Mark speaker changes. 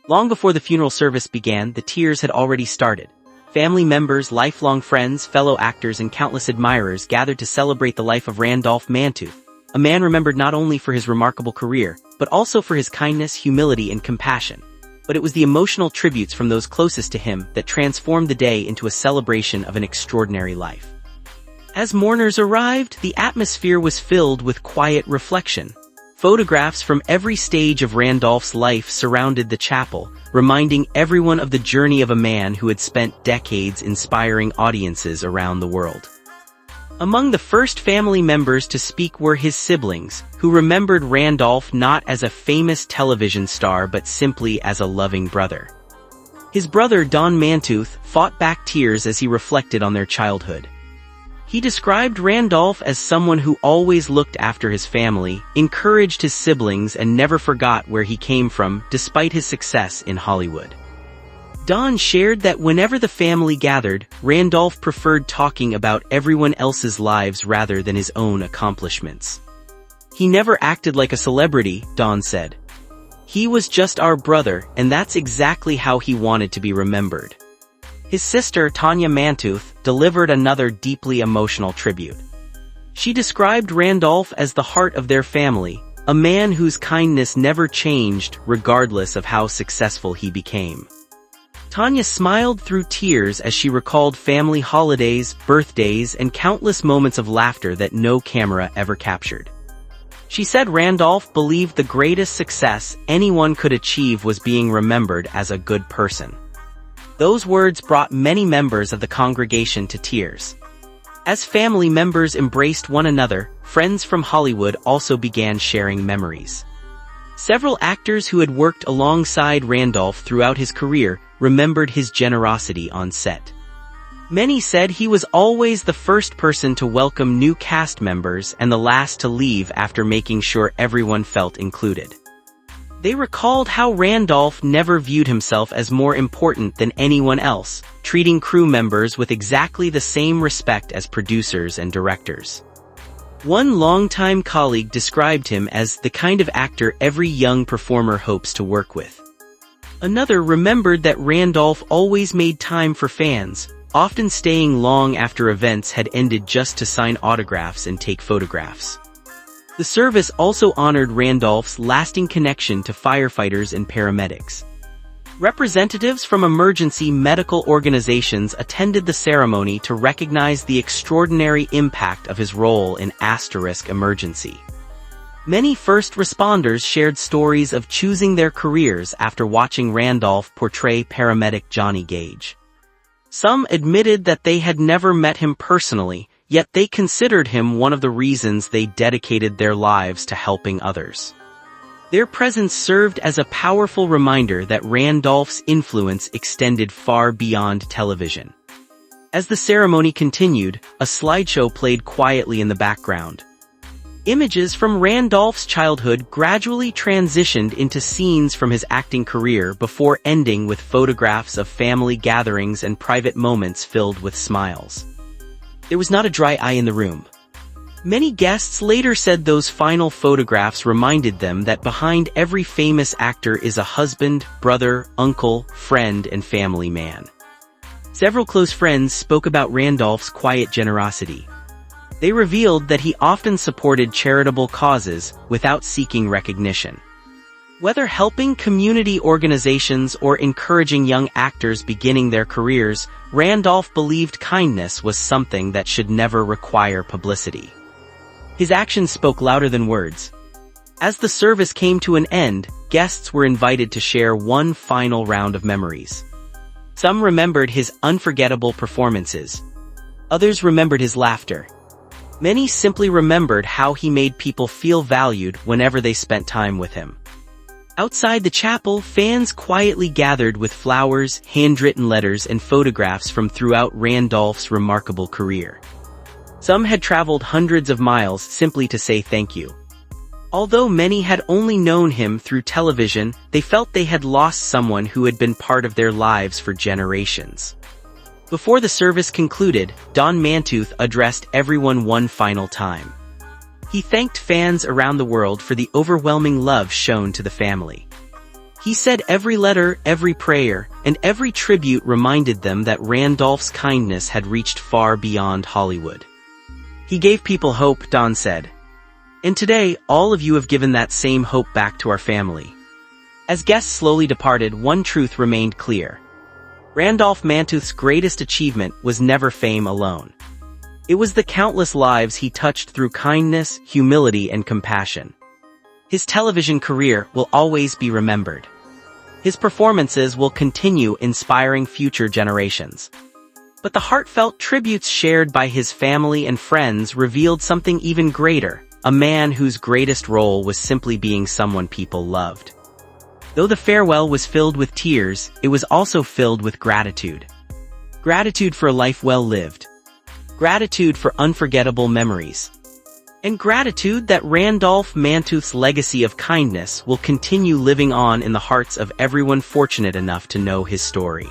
Speaker 1: Long before the funeral service began, the tears had already started. Family members, lifelong friends, fellow actors, and countless admirers gathered to celebrate the life of Randolph Mantooth, a man remembered not only for his remarkable career, but also for his kindness, humility, and compassion. But it was the emotional tributes from those closest to him that transformed the day into a celebration of an extraordinary life. As mourners arrived, the atmosphere was filled with quiet reflection. Photographs from every stage of Randolph's life surrounded the chapel, reminding everyone of the journey of a man who had spent decades inspiring audiences around the world. Among the first family members to speak were his siblings, who remembered Randolph not as a famous television star but simply as a loving brother. His brother Don Mantooth fought back tears as he reflected on their childhood. He described Randolph as someone who always looked after his family, encouraged his siblings, and never forgot where he came from, despite his success in Hollywood. Don shared that whenever the family gathered, Randolph preferred talking about everyone else's lives rather than his own accomplishments. "He never acted like a celebrity," Don said. "He was just our brother, and that's exactly how he wanted to be remembered." His sister, Tonya Mantooth, delivered another deeply emotional tribute. She described Randolph as the heart of their family, a man whose kindness never changed regardless of how successful he became. Tonya smiled through tears as she recalled family holidays, birthdays, and countless moments of laughter that no camera ever captured. She said Randolph believed the greatest success anyone could achieve was being remembered as a good person. Those words brought many members of the congregation to tears. As family members embraced one another, friends from Hollywood also began sharing memories. Several actors who had worked alongside Randolph throughout his career remembered his generosity on set. Many said he was always the first person to welcome new cast members and the last to leave after making sure everyone felt included. They recalled how Randolph never viewed himself as more important than anyone else, treating crew members with exactly the same respect as producers and directors. One longtime colleague described him as the kind of actor every young performer hopes to work with. Another remembered that Randolph always made time for fans, often staying long after events had ended just to sign autographs and take photographs. The service also honored Randolph's lasting connection to firefighters and paramedics. Representatives from emergency medical organizations attended the ceremony to recognize the extraordinary impact of his role in *emergency. Many first responders shared stories of choosing their careers after watching Randolph portray paramedic Johnny Gage. Some admitted that they had never met him personally, yet they considered him one of the reasons they dedicated their lives to helping others. Their presence served as a powerful reminder that Randolph's influence extended far beyond television. As the ceremony continued, a slideshow played quietly in the background. Images from Randolph's childhood gradually transitioned into scenes from his acting career before ending with photographs of family gatherings and private moments filled with smiles. There was not a dry eye in the room. Many guests later said those final photographs reminded them that behind every famous actor is a husband, brother, uncle, friend, and family man. Several close friends spoke about Randolph's quiet generosity. They revealed that he often supported charitable causes without seeking recognition. Whether helping community organizations or encouraging young actors beginning their careers, Randolph believed kindness was something that should never require publicity. His actions spoke louder than words. As the service came to an end, guests were invited to share one final round of memories. Some remembered his unforgettable performances. Others remembered his laughter. Many simply remembered how he made people feel valued whenever they spent time with him. Outside the chapel, fans quietly gathered with flowers, handwritten letters, and photographs from throughout Randolph's remarkable career. Some had traveled hundreds of miles simply to say thank you. Although many had only known him through television, they felt they had lost someone who had been part of their lives for generations. Before the service concluded, Don Mantooth addressed everyone one final time. He thanked fans around the world for the overwhelming love shown to the family. He said every letter, every prayer, and every tribute reminded them that Randolph's kindness had reached far beyond Hollywood. He gave people hope, Don said. And today, all of you have given that same hope back to our family. As guests slowly departed, one truth remained clear. Randolph Mantooth's greatest achievement was never fame alone. It was the countless lives he touched through kindness, humility, and compassion. His television career will always be remembered. His performances will continue inspiring future generations. But the heartfelt tributes shared by his family and friends revealed something even greater, a man whose greatest role was simply being someone people loved. Though the farewell was filled with tears, it was also filled with gratitude. Gratitude for a life well lived. Gratitude for unforgettable memories. And gratitude that Randolph Mantooth's legacy of kindness will continue living on in the hearts of everyone fortunate enough to know his story.